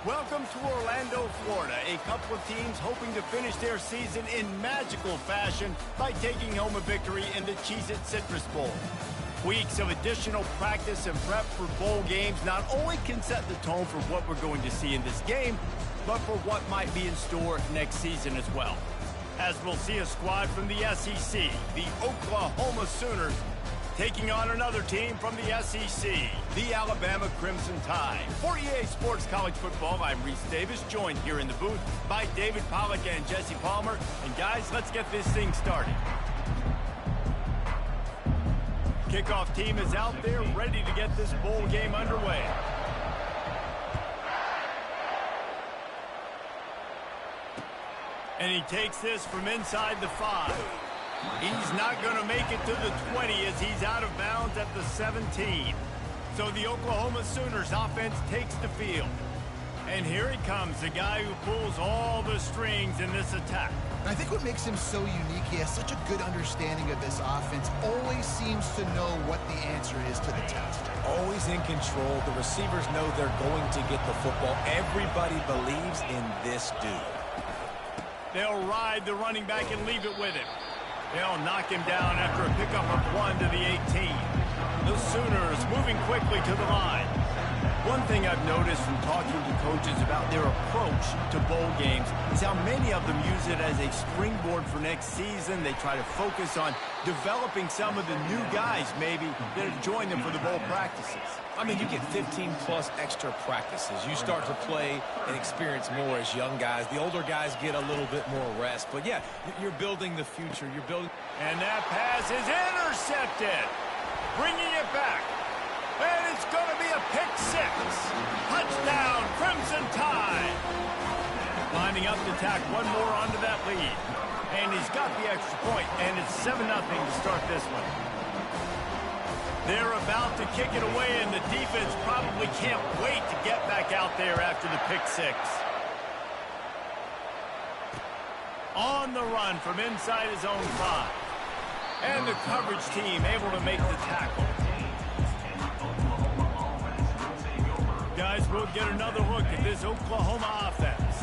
Welcome to Orlando, Florida. A couple of teams hoping to finish their season in magical fashion by taking home a victory in the Cheez-It Citrus Bowl. Weeks of additional practice and prep for bowl games not only can set the tone for what we're going to see in this game, but for what might be in store next season as well. As we'll see a squad from the SEC, the Oklahoma Sooners, taking on another team from the SEC, the Alabama Crimson Tide. For EA Sports College Football, I'm Reese Davis, joined here in the booth by David Pollack and Jesse Palmer. And guys, let's get this thing started. Kickoff team is out there ready to get this bowl game underway. And he takes this from inside the 5. He's not going to make it to the 20 as he's out of bounds at the 17. So the Oklahoma Sooners offense takes the field. And here he comes, the guy who pulls all the strings in this attack. I think what makes him so unique, he has such a good understanding of this offense, always seems to know what the answer is to the test. Always in control. The receivers know they're going to get the football. Everybody believes in this dude. They'll ride the running back and leave it with him. They'll knock him down after a pickup of 1 to the 18. The Sooners moving quickly to the line. One thing I've noticed from talking to coaches about their approach to bowl games is how many of them use it as a springboard for next season. They try to focus on developing some of the new guys maybe that join them for the bowl practices. I mean, you get 15-plus extra practices. You start to play and experience more as young guys. The older guys get a little bit more rest. But, yeah, you're building the future. You're building. And that pass is intercepted. Bringing it back. And it's going to be a pick 6. Touchdown, Crimson Tide. Lining up to tack one more onto that lead. And he's got the extra point, and it's 7-0 to start this one. They're about to kick it away, and the defense probably can't wait to get back out there after the pick 6. On the run from inside his own 5. And the coverage team able to make the tackle. Guys, we'll get another look at this Oklahoma offense.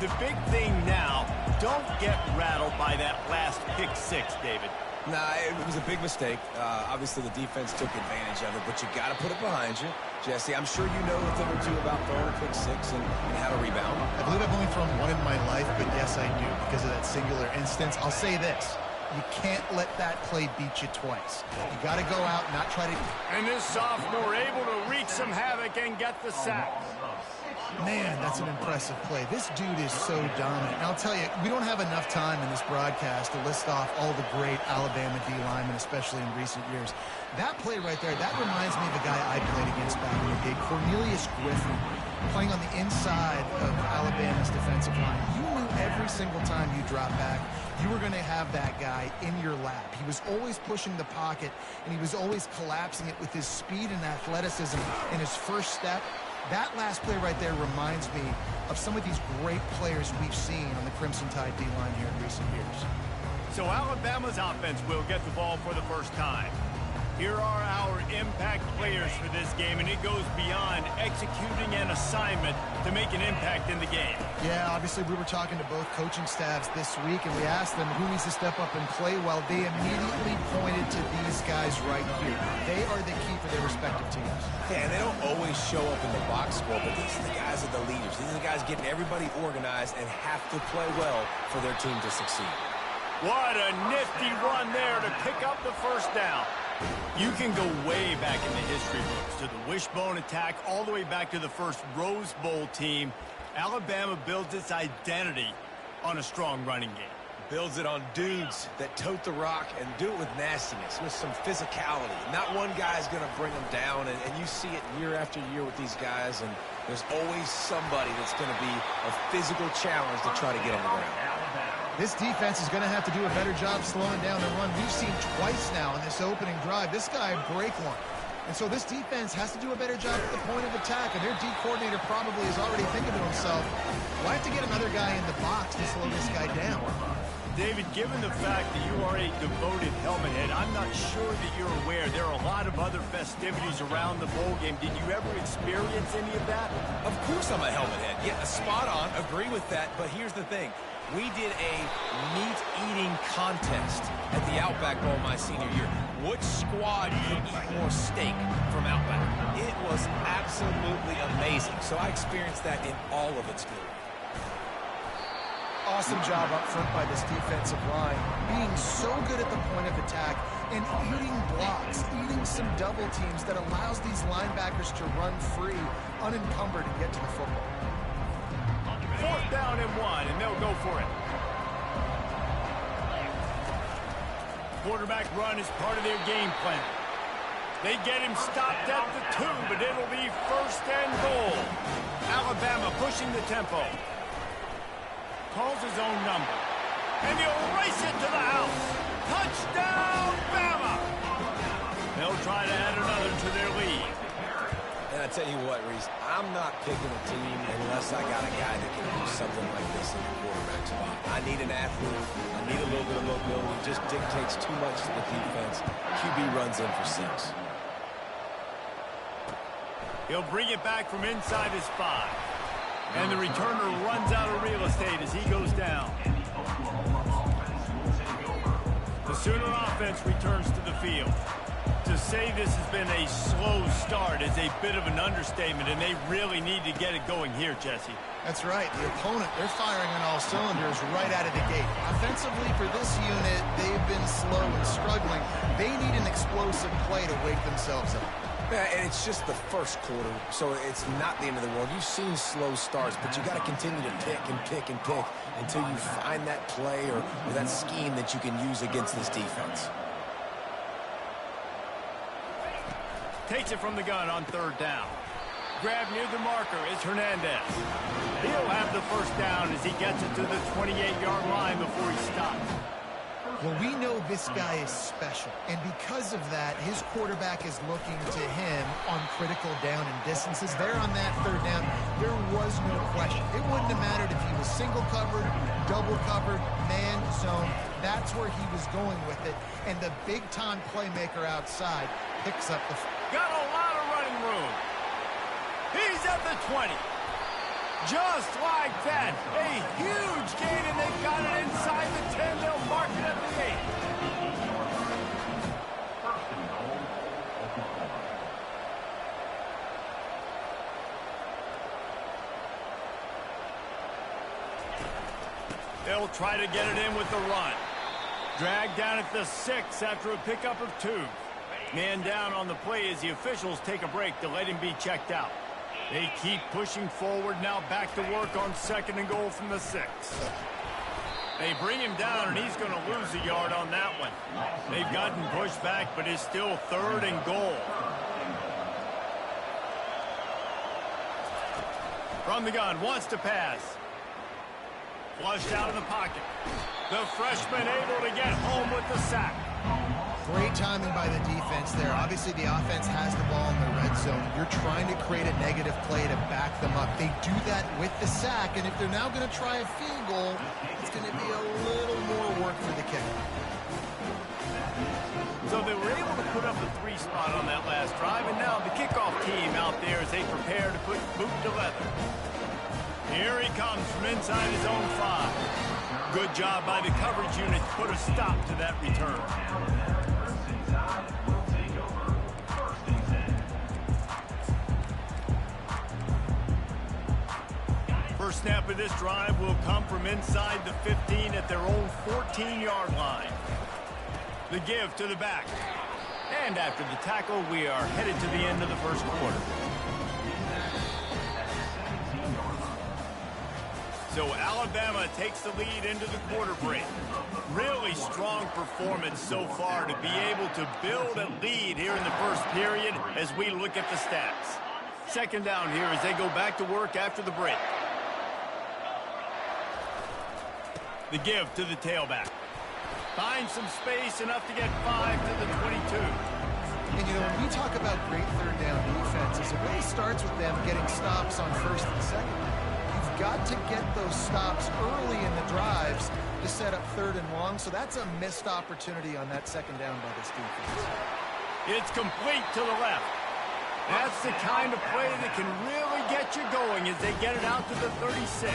The big thing now, don't get rattled by that last pick 6, David. Nah, it was a big mistake. Obviously, the defense took advantage of it, but you got to put it behind you. Jesse, I'm sure you know a thing or two about throwing a pick 6 and how to rebound. I believe I've only thrown one in my life, but yes, I do, because of that singular instance. I'll say this. You can't let that play beat you twice. You got to go out and not try to... And this sophomore able to wreak some havoc and get the sack. Man, that's an impressive play. This dude is so dominant. And I'll tell you, we don't have enough time in this broadcast to list off all the great Alabama D linemen, especially in recent years. That play right there, that reminds me of a guy I played against back in the day, Cornelius Griffin, playing on the inside of Alabama's defensive line. You knew every single time you drop back, you were going to have that guy in your lap. He was always pushing the pocket, and he was always collapsing it with his speed and athleticism in his first step. That last play right there reminds me of some of these great players we've seen on the Crimson Tide D-line here in recent years. So Alabama's offense will get the ball for the first time. Here are our impact players for this game, and it goes beyond executing an assignment to make an impact in the game. Yeah, obviously we were talking to both coaching staffs this week, and we asked them who needs to step up and play well. They immediately pointed to these guys right here. They are the key for their respective teams. Yeah, and they don't always show up in the box score, but these are the guys that are the leaders. These are the guys getting everybody organized and have to play well for their team to succeed. What a nifty run there to pick up the first down. You can go way back in the history books to the wishbone attack, all the way back to the first Rose Bowl team. Alabama builds its identity on a strong running game. Builds it on dudes that tote the rock and do it with nastiness, with some physicality. Not one guy's going to bring them down, and you see it year after year with these guys, and there's always somebody that's going to be a physical challenge to try to get on the ground. This defense is going to have to do a better job slowing down the run. We've seen twice now in this opening drive. This guy break one. And so this defense has to do a better job at the point of attack. And their D coordinator probably is already thinking to himself, well, I have to get another guy in the box to slow this guy down. David, given the fact that you are a devoted helmet head, I'm not sure that you're aware there are a lot of other festivities around the bowl game. Did you ever experience any of that? Of course I'm a helmet head. Yeah, spot on. Agree with that. But here's the thing. We did a meat-eating contest at the Outback Bowl my senior year. Which squad could eat more steak from Outback? It was absolutely amazing. So I experienced that in all of its glory. Awesome job up front by this defensive line, being so good at the point of attack and eating blocks, eating some double teams that allows these linebackers to run free, unencumbered, and get to the football. 4th down and 1, and they'll go for it. Quarterback run is part of their game plan. They get him stopped at the 2, but it'll be 1st and goal. Alabama pushing the tempo. Calls his own number. And he'll race it to the house. Touchdown, Bama! They'll try to add another to their lead. And I tell you what, Reese, I'm not picking a team unless I got a guy that can do something like this in the quarterback spot. I need an athlete. I need a little bit of mobility. It just dictates too much to the defense. QB runs in for 6. He'll bring it back from inside his 5. And the returner runs out of real estate as he goes down. The Sooner offense returns to the field. To say this has been a slow start is a bit of an understatement, and they really need to get it going here, Jesse. That's right. The opponent, they're firing on all cylinders right out of the gate. Offensively, for this unit, they've been slow and struggling. They need an explosive play to wake themselves up. Yeah, and it's just the first quarter, so it's not the end of the world. You've seen slow starts, but you got to continue to pick and pick and pick until you find that play or that scheme that you can use against this defense. Takes it from the gun on 3rd down. Grab near the marker is Hernandez. He'll have the 1st down as he gets it to the 28-yard line before he stops. Well, we know this guy is special, and because of that, his quarterback is looking to him on critical down and distances. There on that 3rd down, there was no question. It wouldn't have mattered if he was single covered, double covered, man zone. That's where he was going with it, and the big-time playmaker outside picks up the... Got a lot of running room. He's at the 20. Just like that, a huge gain, and they've got it inside the 10. They'll mark it at the 8. They'll try to get it in with the run. Dragged down at the 6 after a pickup of 2. Man down on the play as the officials take a break to let him be checked out. They keep pushing forward, now back to work on 2nd and goal from the 6. They bring him down, and he's going to lose a yard on that one. They've gotten pushed back, but it's still 3rd and goal. From the gun, wants to pass. Flushed out of the pocket. The freshman able to get home with the sack. Great timing by the defense there. Obviously, the offense has the ball in the red zone. You're trying to create a negative play to back them up. They do that with the sack, and if they're now going to try a field goal, it's going to be a little more work for the kicker. So they were able to put up the 3 spot on that last drive, and now the kickoff team out there as they prepare to put boot to leather. Here he comes from inside his own 5. Good job by the coverage unit to put a stop to that return. First snap of this drive will come from inside the 15 at their own 14-yard line. The give to the back. And after the tackle, we are headed to the end of the first quarter. So Alabama takes the lead into the quarter break. Really strong performance so far to be able to build a lead here in the first period as we look at the stats. 2nd down here as they go back to work after the break. The give to the tailback. Finds some space, enough to get 5 to the 22. And, you know, when we talk about great 3rd down defenses, it really starts with them getting stops on 1st and 2nd. You've got to get those stops early in the drives to set up 3rd and long, so that's a missed opportunity on that 2nd down by this defense. It's complete to the left. That's the kind of play that can really get you going as they get it out to the 36.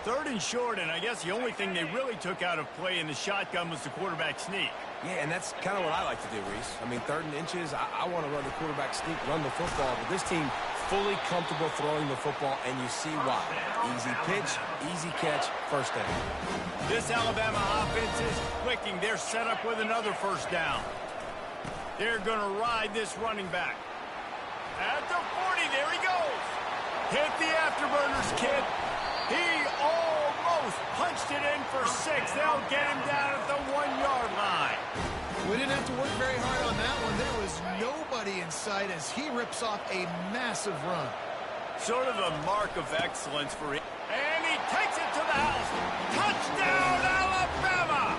3rd and short, and I guess the only thing they really took out of play in the shotgun was the quarterback sneak. Yeah, and that's kind of what I like to do, Reese. I mean, 3rd and inches, I want to run the quarterback sneak, run the football, but this team fully comfortable throwing the football, and you see why. Easy pitch, easy catch, 1st down. This Alabama offense is clicking. They're set up with another 1st down. They're going to ride this running back. At the 40, there he goes. Hit the afterburners, kid. He almost punched it in for 6. They'll get him down at the 1-yard line. We didn't have to work very hard on that one. There was nobody in sight as he rips off a massive run. Sort of a mark of excellence for him. And he takes it to the house. Touchdown, Alabama!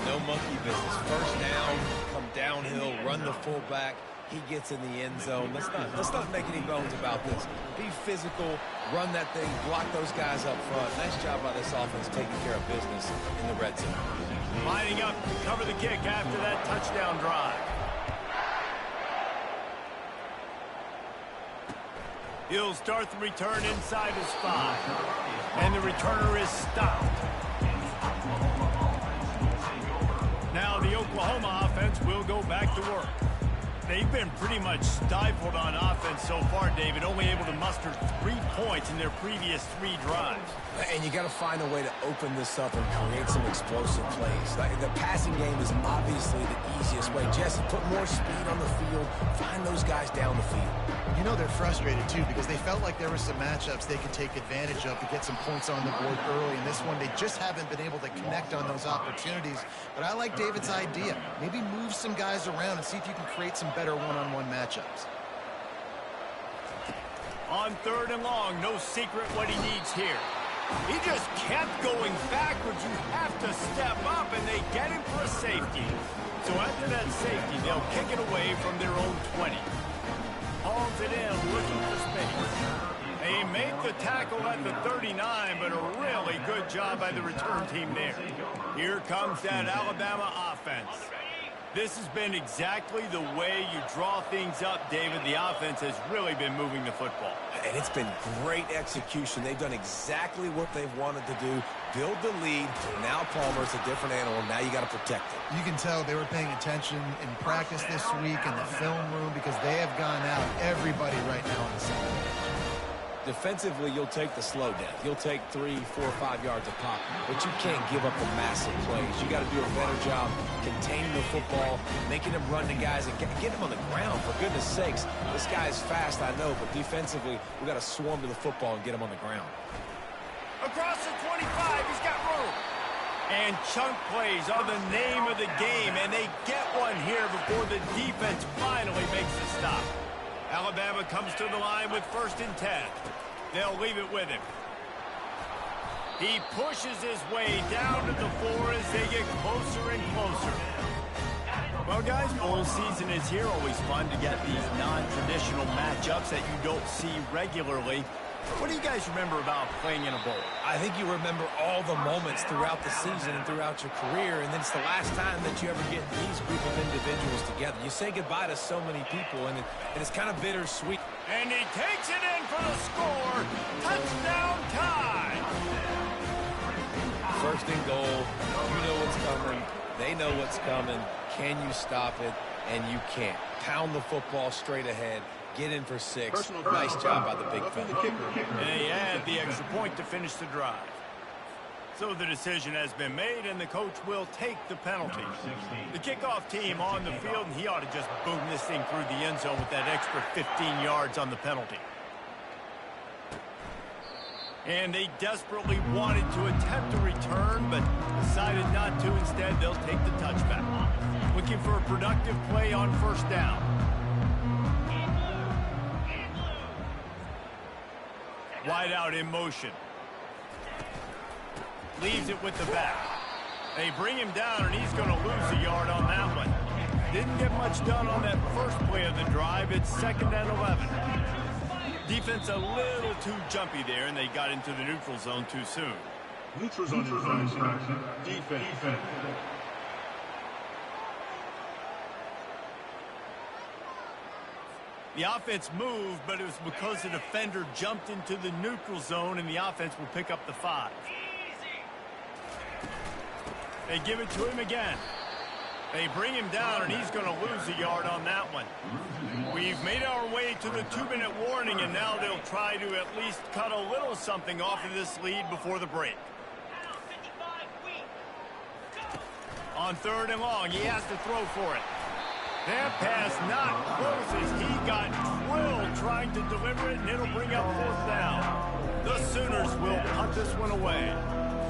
No monkey business. 1st down, come downhill, run the fullback. He gets in the end zone. Let's not make any bones about this. Be physical, run that thing, block those guys up front. Nice job by this offense taking care of business in the red zone. Lining up to cover the kick after that touchdown drive. He'll start the return inside his 5. And the returner is stopped. Now the Oklahoma offense will go back to work. They've been pretty much stifled on offense so far, David, only able to muster 3 points in their previous 3 drives. And you got to find a way to open this up and create some explosive plays. Like, the passing game is obviously the easiest way. Jesse, put more speed on the field. Find those guys down the field. You know they're frustrated, too, because they felt like there were some matchups they could take advantage of to get some points on the board early. In this one, they just haven't been able to connect on those opportunities. But I like David's idea. Maybe move some guys around and see if you can create some better one-on-one matchups. On 3rd and long, no secret what he needs here. He just kept going backwards. You have to step up, and they get him for a safety. So after that safety, they'll kick it away from their own 20. Hauls it in, looking for space. They make the tackle at the 39, but a really good job by the return team there. Here comes that Alabama offense. This has been exactly the way you draw things up, David. The offense has really been moving the football. And it's been great execution. They've done exactly what they've wanted to do. Build the lead. Now Palmer's a different animal. Now you got to protect it. You can tell they were paying attention in practice this week in the film room because they have gone out everybody right now on the side. Defensively, you'll take the slow death. You'll take 3, 4, 5 yards a pop, but you can't give up the massive plays. You got to do a better job containing the football, making them run to guys, and get them on the ground, for goodness sakes. This guy is fast, I know, but defensively, we got to swarm to the football and get him on the ground. Across the 25, he's got room. And chunk plays are the name of the game, and they get one here before the defense finally makes the stop. Alabama comes to the line with 1st and 10. They'll leave it with him. He pushes his way down to the 4 as they get closer and closer. Well, guys, bowl season is here. Always fun to get these non-traditional matchups that you don't see regularly. What do you guys remember about playing in a bowl? I think you remember all the moments throughout the season and throughout your career, and then it's the last time that you ever get these group of individuals together. You say goodbye to so many people, and it's kind of bittersweet. And he takes it in for the score. Touchdown time. 1st and goal. You know what's coming. They know what's coming. Can you stop it? And you can't. Pound the football straight ahead. Get in for 6. Nice job by the big fella. And they add the extra point to finish the drive. So the decision has been made, and the coach will take the penalty. The kickoff team on the field, and he ought to just boom this thing through the end zone with that extra 15 yards on the penalty. And they desperately wanted to attempt a return, but decided not to. Instead, they'll take the touchback. Looking for a productive play on 1st down. Wide out in motion. Leaves it with the back. They bring him down, and he's going to lose a yard on that one. Didn't get much done on that first play of the drive. It's 2nd and 11. Defense a little too jumpy there, and they got into the neutral zone too soon. Neutral zone infraction. Defense. The offense moved, but it was because the defender jumped into the neutral zone, and the offense will pick up the 5. They give it to him again. They bring him down, and he's going to lose a yard on that one. We've made our way to the 2-minute warning, and now they'll try to at least cut a little something off of this lead before the break. On 3rd and long, he has to throw for it. That pass not close as he got drilled trying to deliver it, and it'll bring up 4th down. The Sooners will punt this one away.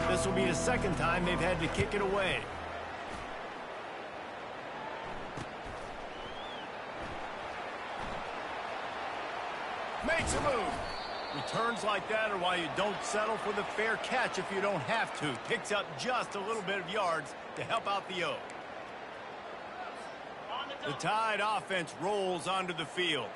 This will be the 2nd time they've had to kick it away. Makes a move. Returns like that are why you don't settle for the fair catch if you don't have to. Picks up just a little bit of yards to help out the Oak. The Tide offense rolls onto the field.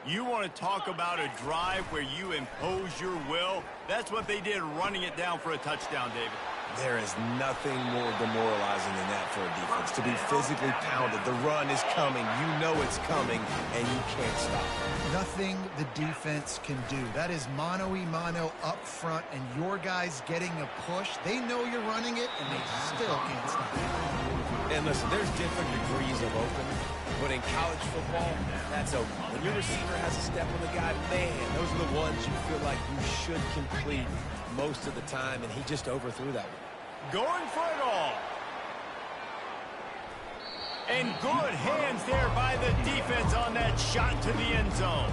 You want to talk about a drive where you impose your will? That's what they did, running it down for a touchdown, David. There is nothing more demoralizing than that for a defense. To be physically pounded. The run is coming. You know it's coming, and you can't stop it. Nothing the defense can do. That is mano-a-mano up front, and your guys getting a push. They know you're running it, and they still can't stop it. And listen, there's different degrees of open, but in college football, that's open. When your receiver has a step on the guy, man, those are the ones you feel like you should complete most of the time, and he just overthrew that one. Going for it all. And good hands there by the defense on that shot to the end zone.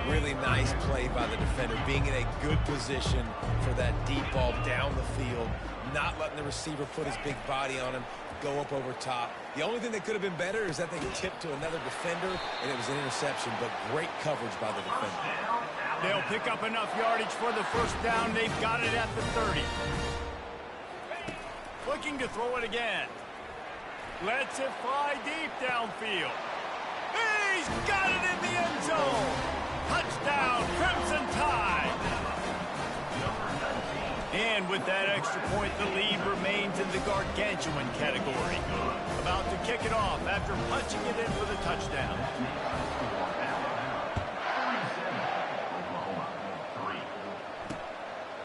Really nice play by the defender, being in a good position for that deep ball down the field, not letting the receiver put his big body on him, go up over top. The only thing that could have been better is that they tipped to another defender, and it was an interception, but great coverage by the defender. They'll pick up enough yardage for the 1st down. They've got it at the 30. Looking to throw it again. Lets it fly deep downfield. He's got it in the end zone. Touchdown, Crimson Tide. And with that extra point, the lead remains in the gargantuan category. About to kick it off after punching it in for the touchdown.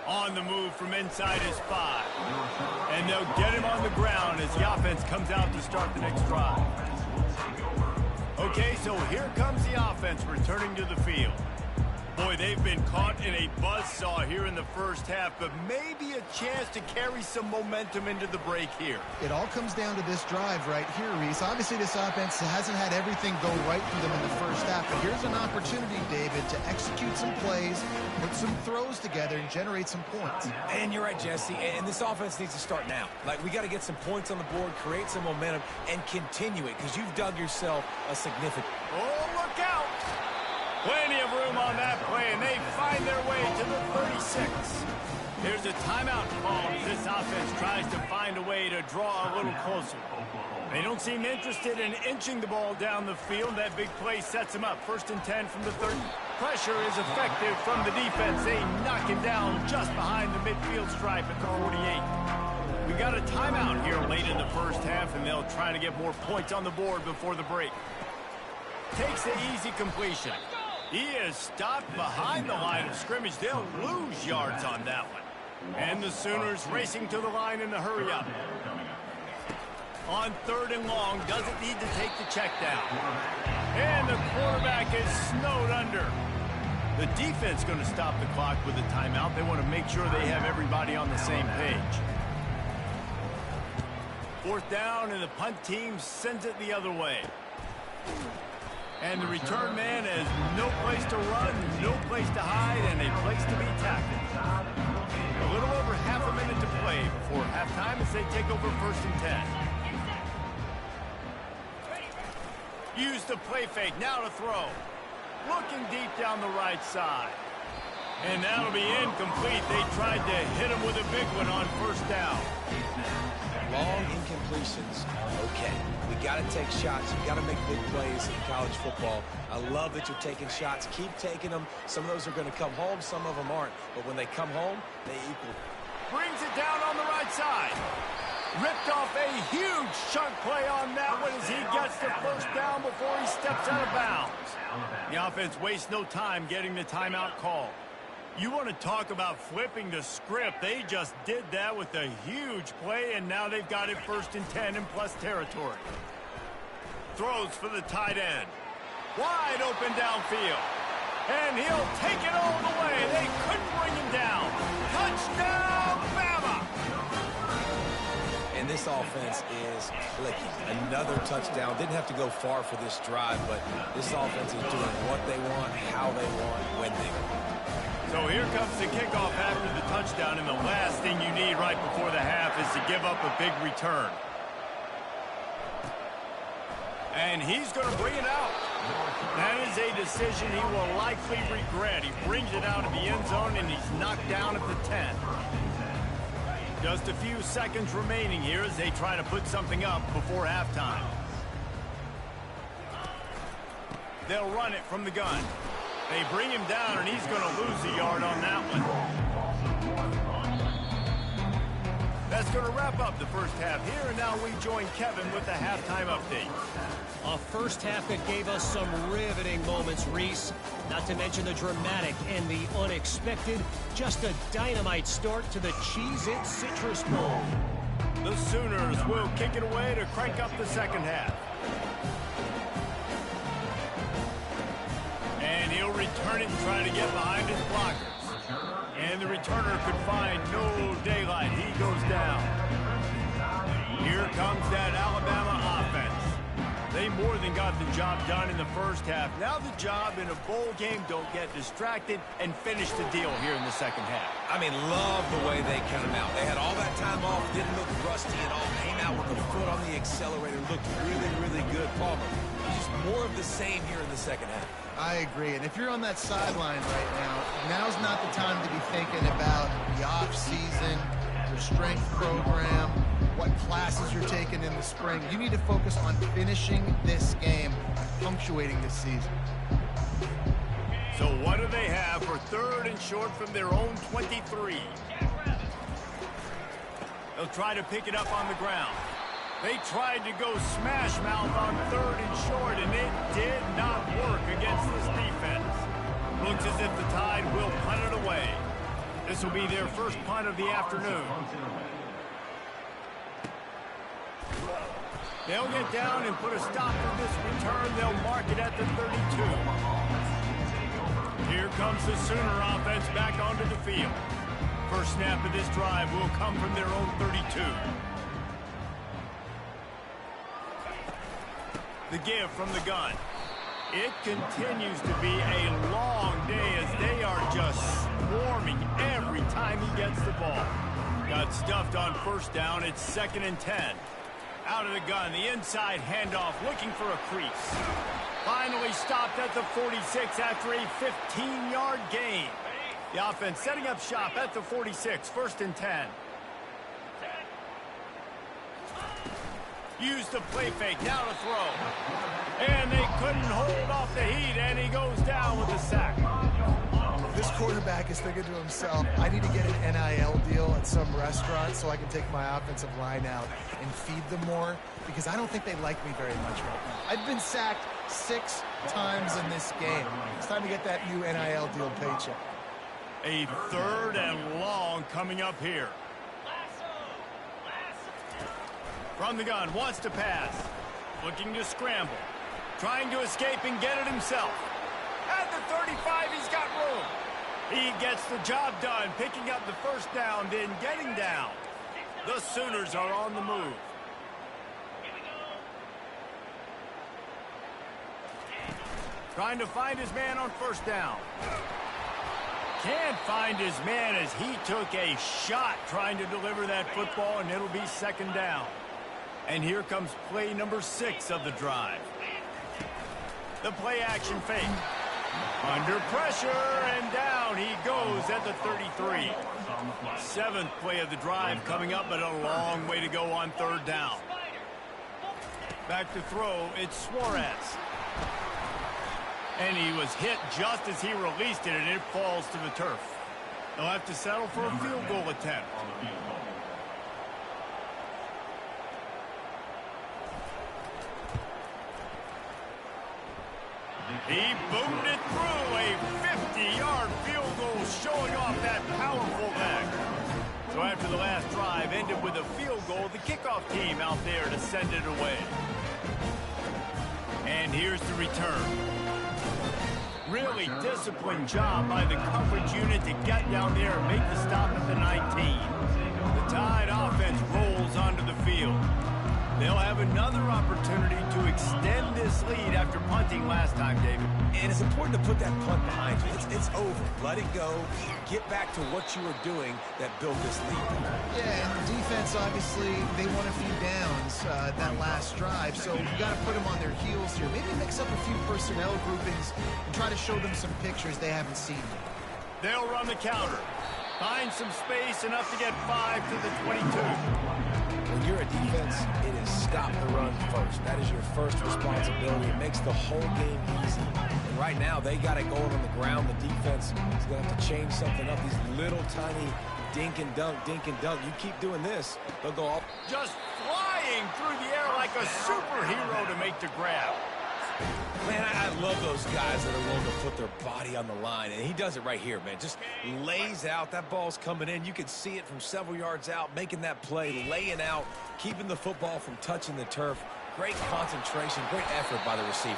On the move from inside his 5. And they'll get him on the ground as the offense comes out to start the next drive. Okay, so here comes the offense returning to the field. Boy, they've been caught in a buzzsaw here in the 1st half, but maybe a chance to carry some momentum into the break here. It all comes down to this drive right here, Reese. Obviously, this offense hasn't had everything go right for them in the 1st half, but here's an opportunity, David, to execute some plays, put some throws together, and generate some points. And you're right, Jesse, and this offense needs to start now. Like, we got to get some points on the board, create some momentum, and continue it, because you've dug yourself a significant... Oh, look out! Plenty of room on that play, and they find their way to the 36. There's a timeout called as this offense tries to find a way to draw a little closer. They don't seem interested in inching the ball down the field. That big play sets them up. 1st and 10 from the 30. Pressure is effective from the defense. They knock him down just behind the midfield stripe at the 48. We got a timeout here late in the 1st half, and they'll try to get more points on the board before the break. Takes the easy completion. He is stopped behind the line of scrimmage. They'll lose yards on that one. And the Sooners racing to the line in the hurry-up. On 3rd and long, doesn't need to take the check down. And the quarterback is snowed under. The defense going to stop the clock with a timeout. They want to make sure they have everybody on the same page. 4th down, and the punt team sends it the other way. And the return man has no place to run, no place to hide, and a place to be tackled. A little over half a minute to play before halftime as they take over 1st and 10. Use the play fake, now to throw. Looking deep down the right side. And that'll be incomplete. They tried to hit him with a big one on 1st down. Long incompletions, okay. We got to take shots. You got to make big plays in college football. I love that you're taking shots. Keep taking them. Some of those are going to come home. Some of them aren't. But when they come home, they equal. brings it down on the right side. Ripped off a huge chunk play on that one as he gets the first down before he steps out of bounds. The offense wastes no time getting the timeout call. You want to talk about flipping the script. They just did that with a huge play, and now they've got it 1st and 10 in plus territory. Throws for the tight end. Wide open downfield. And he'll take it all the way. They couldn't bring him down. Touchdown, Bama! And this offense is clicking. Another touchdown. Didn't have to go far for this drive, but this offense is doing what they want, how they want, when they want. So here comes the kickoff after the touchdown, and the last thing you need right before the half is to give up a big return. And he's going to bring it out. That is a decision he will likely regret. He brings it out of the end zone, and he's knocked down at the 10. Just a few seconds remaining here as they try to put something up before halftime. They'll run it from the gun. They bring him down, and he's going to lose a yard on that one. That's going to wrap up the first half here, and now we join Kevin with the halftime update. A first half that gave us some riveting moments, Reese. Not to mention the dramatic and the unexpected. Just a dynamite start to the Cheez-It Citrus Bowl. The Sooners will kick it away to crank up the second half. And he'll return it and try to get behind his blockers. And the returner could find no daylight. He goes down. Here comes that Alabama offense. They more than got the job done in the first half. Now the job in a bowl game, don't get distracted and finish the deal here in the second half. I mean, love the way they cut him out. They had all that time off, didn't look rusty at all. Came out with the foot on the accelerator, looked really, really good. Palmer, just more of the same here in the second half. I agree. And if you're on that sideline right now, now's not the time to be thinking about the off-season, your strength program, what classes you're taking in the spring. You need to focus on finishing this game, punctuating this season. So what do they have for 3rd and short from their own 23? They'll try to pick it up on the ground. They tried to go smash mouth on 3rd and short, and it did not work against this defense. Looks as if the Tide will punt it away. This will be their first punt of the afternoon. They'll get down and put a stop to this return. They'll mark it at the 32. Here comes the Sooner offense back onto the field. First snap of this drive will come from their own 32. The give from the gun. It continues to be a long day as they are just swarming every time he gets the ball. Got stuffed on first down. It's 2nd and 10. Out of the gun, the inside handoff, looking for a crease. Finally stopped at the 46 after a 15-yard gain. The offense setting up shop at the 46, 1st and 10. Use the play fake, now to throw. And they couldn't hold off the heat, and he goes down with a sack. This quarterback is thinking to himself, I need to get an NIL deal at some restaurant so I can take my offensive line out and feed them more, because I don't think they like me very much right now. I've been sacked 6 times in this game. It's time to get that new NIL deal paycheck. A 3rd and long coming up here. From the gun, wants to pass. Looking to scramble. Trying to escape and get it himself. At the 35, he's got room. He gets the job done, picking up the first down, then getting down. The Sooners are on the move. Trying to find his man on first down. Can't find his man as he took a shot trying to deliver that football, and it'll be 2nd down. And here comes play number 6 of the drive. The play action fake. Under pressure, and down he goes at the 33. 7th play of the drive coming up, but a long way to go on 3rd down. Back to throw, it's Suarez. And he was hit just as he released it, and it falls to the turf. They'll have to settle for a field goal attempt. He boomed it through. A 50-yard field goal showing off that powerful leg. So after the last drive ended with a field goal, the kickoff team out there to send it away. And here's the return. Really disciplined job by the coverage unit to get down there and make the stop at the 19. The Tide offense rolls onto the field. They'll have another opportunity to extend this lead after punting last time, David. And it's important to put that punt behind you. It's over. Let it go. Get back to what you were doing that built this lead. Yeah, and the defense, obviously, they won a few downs that last drive, so you got to put them on their heels here. Maybe mix up a few personnel groupings and try to show them some pictures they haven't seen. They'll run the counter. Find some space, enough to get 5 to the 22. When you're a defense, it is stop the run first. That is your first responsibility. It makes the whole game easy. And right now, they got it going on the ground. The defense is going to have to change something up. These little tiny dink and dunk, dink and dunk. You keep doing this, they'll go off. Just flying through the air like a superhero to make the grab. Man, I love those guys that are willing to put their body on the line, and he does it right here, man. Just lays out. That ball's coming in. You can see it from several yards out, making that play, laying out, keeping the football from touching the turf. Great concentration, great effort by the receiver.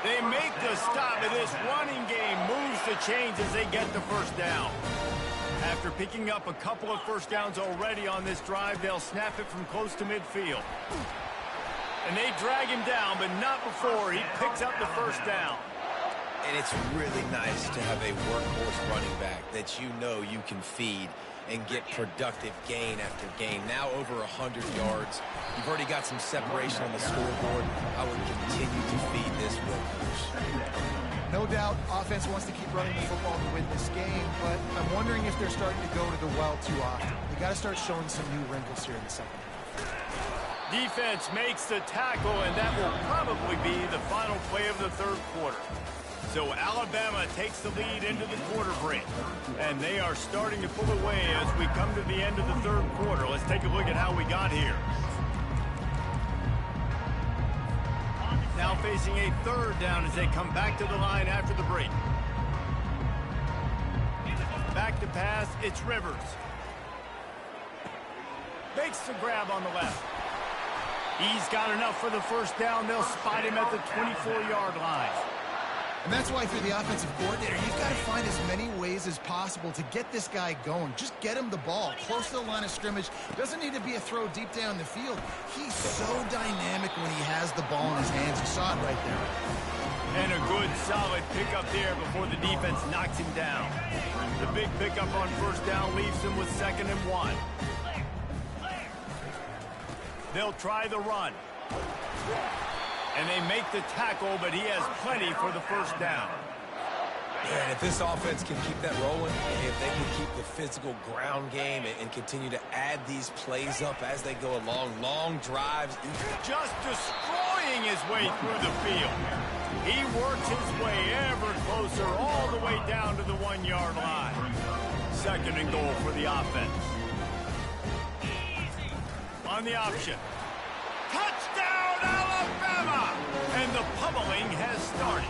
They make the stop, and this running game moves the chains as they get the first down. After picking up a couple of first downs already on this drive, they'll snap it from close to midfield. And they drag him down, but not before he picks up the first down. And it's really nice to have a workhorse running back that you know you can feed and get productive gain after gain. Now over 100 yards. You've already got some separation on the scoreboard. I would continue to feed this workhorse. No doubt, offense wants to keep running the football to win this game, but I'm wondering if they're starting to go to the well too often. They got to start showing some new wrinkles here in the second half. Defense makes the tackle, and that will probably be the final play of the third quarter. So Alabama takes the lead into the quarter break, and they are starting to pull away as we come to the end of the third quarter. Let's take a look at how we got here. Now facing a third down as they come back to the line after the break. Back to pass, it's Rivers. Makes the grab on the left. He's got enough for the first down. They'll spot him at the 24-yard line. And that's why, for the offensive coordinator, you've got to find as many ways as possible to get this guy going. Just get him the ball close to the line of scrimmage. Doesn't need to be a throw deep down the field. He's so dynamic when he has the ball in his hands. You saw it right there. And a good, solid pickup there before the defense knocks him down. The big pickup on first down leaves him with 2nd and 1. They'll try the run. And they make the tackle, but he has plenty for the first down. Yeah, and if this offense can keep that rolling, if they can keep the physical ground game and continue to add these plays up as they go along, long drives. Just destroying his way through the field. He works his way ever closer all the way down to the 1-yard line. 2nd and goal for the offense. On the option. Touchdown, Alabama! And the pummeling has started.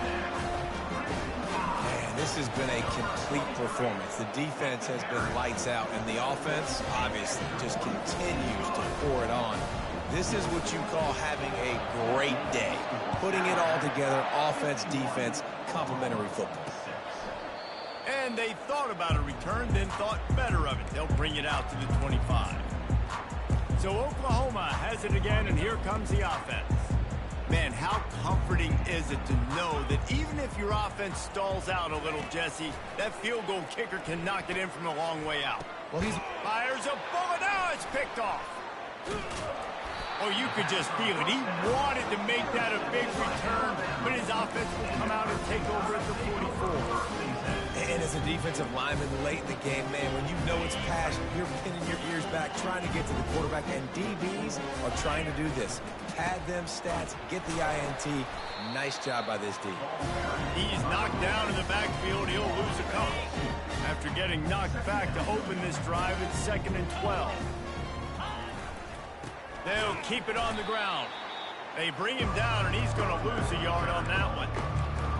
Man, this has been a complete performance. The defense has been lights out, and the offense, obviously, just continues to pour it on. This is what you call having a great day. Putting it all together, offense, defense, complementary football. And they thought about a return, then thought better of it. They'll bring it out to the 25. So Oklahoma has it again, and here comes the offense. Man, how comforting is it to know that even if your offense stalls out a little, Jesse, that field goal kicker can knock it in from a long way out. Well, he fires a bullet. Now it's picked off. Oh, you could just feel it. He wanted to make that a big return, but his offense will come out and take over at the 44. And as a defensive lineman late in the game, man, when you know it's passion, you're pinning your ears back, trying to get to the quarterback, and DBs are trying to do this. pad them stats, get the INT. Nice job by this D. He's knocked down in the backfield. He'll lose a couple. After getting knocked back to open this drive, it's 2nd and 12. They'll keep it on the ground. They bring him down, and he's going to lose a yard on that one.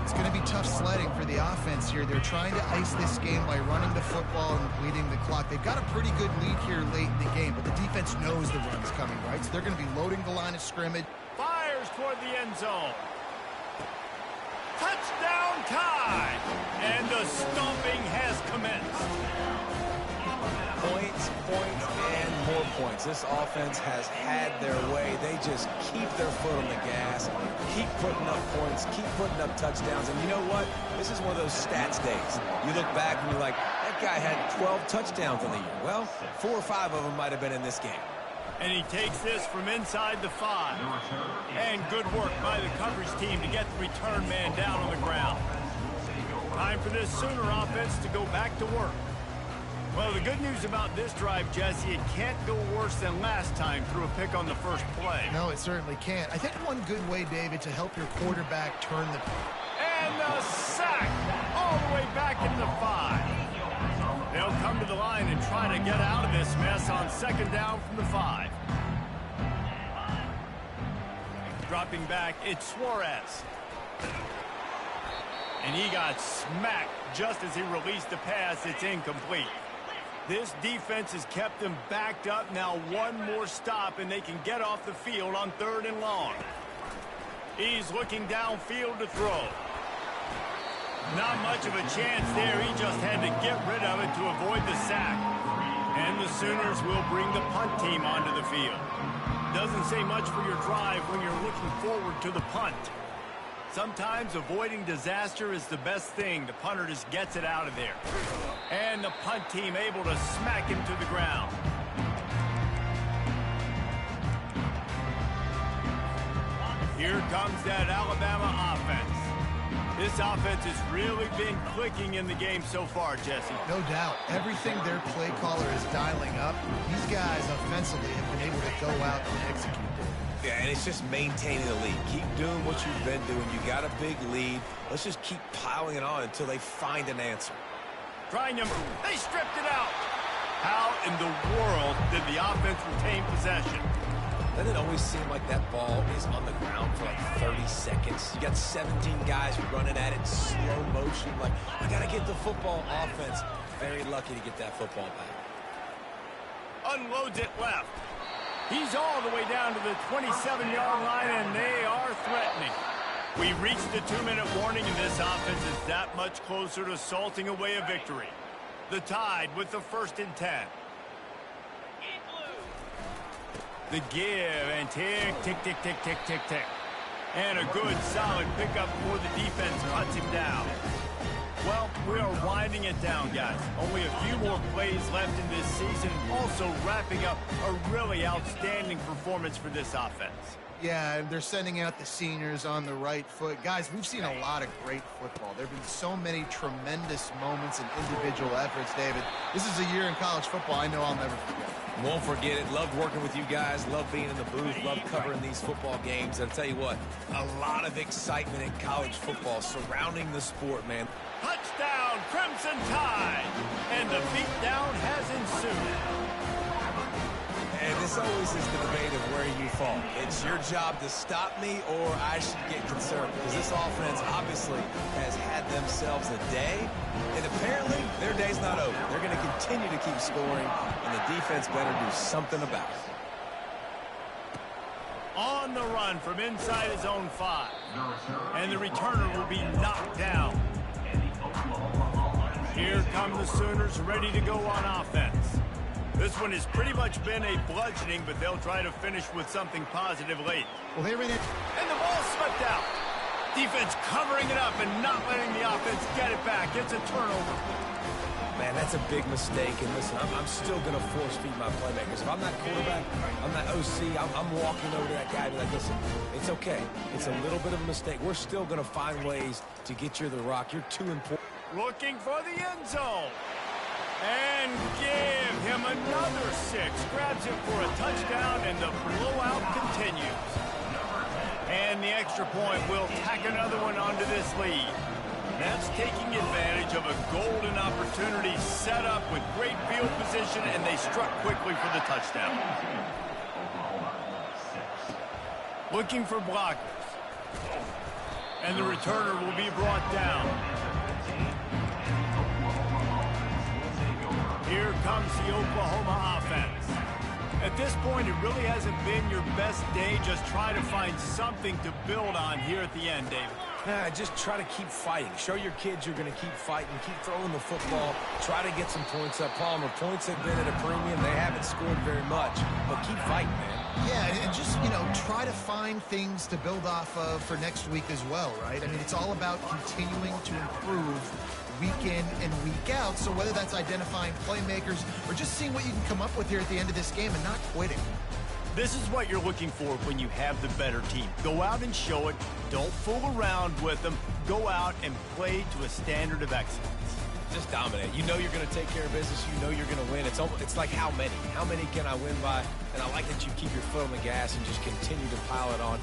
It's going to be tough sledding for the offense here. They're trying to ice this game by running the football and bleeding the clock. They've got a pretty good lead here late in the game, but the defense knows the run's coming, right? So they're going to be loading the line of scrimmage. Fires toward the end zone. Touchdown time! And the stomping has commenced. Points, and more points. This offense has had their way. They just keep their foot on the gas, keep putting up points, keep putting up touchdowns. And you know what? This is one of those stats days. You look back and you're like, that guy had 12 touchdowns on the year. Well, 4 or 5 of them might have been in this game. And he takes this from inside the 5. And good work by the coverage team to get the return man down on the ground. Time for this Sooner offense to go back to work. Well, the good news about this drive, Jesse, it can't go worse than last time through a pick on the first play. No, it certainly can't. I think one good way, David, to help your quarterback turn the... And the sack all the way back into the 5. They'll come to the line and try to get out of this mess on 2nd down from the 5. Dropping back, it's Suarez. And he got smacked just as he released the pass. It's incomplete. This defense has kept them backed up. Now one more stop, and they can get off the field on 3rd and long. He's looking downfield to throw. Not much of a chance there. He just had to get rid of it to avoid the sack. And the Sooners will bring the punt team onto the field. Doesn't say much for your drive when you're looking forward to the punt. Sometimes avoiding disaster is the best thing. The punter just gets it out of there. And the punt team able to smack him to the ground. Here comes that Alabama offense. This offense has really been clicking in the game so far, Jesse. No doubt. Everything their play caller is dialing up, these guys offensively have been able to go out and execute. Yeah, and it's just maintaining the lead. Keep doing what you've been doing. You got a big lead. Let's just keep piling it on until they find an answer. Trying to move. They stripped it out. How in the world did the offense retain possession? Doesn't it always seem like that ball is on the ground for like 30 seconds? You got 17 guys running at it, slow motion. Like, you got to get the football. Offense, very lucky to get that football back. Unloads it left. He's all the way down to the 27-yard line, and they are threatening. We reached the 2-minute warning, and this offense is that much closer to salting away a victory. The Tide with the 1st and 10. The give and tick, tick, tick, tick, tick, tick, tick. And a good, solid pickup before the defense cuts him down. Well, we are winding it down, guys. Only a few more plays left in this season. Also wrapping up a really outstanding performance for this offense. Yeah, they're sending out the seniors on the right foot. Guys, we've seen a lot of great football. There have been so many tremendous moments and individual efforts, David. This is a year in college football I know I'll never forget. Won't forget it. Loved working with you guys. Loved being in the booth. Loved covering these football games. I'll tell you what, a lot of excitement in college football surrounding the sport, man. Touchdown, Crimson Tide! And the beatdown has ensued. And this always is the debate of where you fall. It's your job to stop me, or I should get concerned. Because this offense obviously has had themselves a day. And apparently, their day's not over. They're going to continue to keep scoring, and the defense better do something about it. On the run from inside his own 5. And the returner will be knocked down. Here come the Sooners ready to go on offense. This one has pretty much been a bludgeoning, but they'll try to finish with something positive late. Well, they ran it. And the ball swept out. Defense covering it up and not letting the offense get it back. It's a turnover. Man, that's a big mistake. And listen, I'm still going to force feed my playmakers. If I'm not quarterback, I'm not OC, I'm walking over to that guy and be like, listen, it's okay. It's a little bit of a mistake. We're still going to find ways to get you the rock. You're too important. Looking for the end zone. And give him another 6. Grabs it for a touchdown, and the blowout continues. the extra point will tack another one onto this lead. That's taking advantage of a golden opportunity set up with great field position, and they struck quickly for the touchdown. Looking for blockers. And the returner will be brought down. Here comes the Oklahoma offense. At this point, it really hasn't been your best day. Just try to find something to build on here at the end, David. Just try to keep fighting. Show your kids you're going to keep fighting. Keep throwing the football. Try to get some points up. Palmer, points have been at a premium. They haven't scored very much, but keep fighting, man. Yeah, and just, try to find things to build off of for next week as well, right? I mean, it's all about continuing to improve week in and week out. So whether that's identifying playmakers or just seeing what you can come up with here at the end of this game and not quitting. This is what you're looking for when you have the better team. Go out and show it. Don't fool around with them. Go out and play to a standard of excellence. Just dominate. You know you're going to take care of business. You know you're going to win. It's like how many? How many can I win by? And I like that you keep your foot on the gas and just continue to pile it on.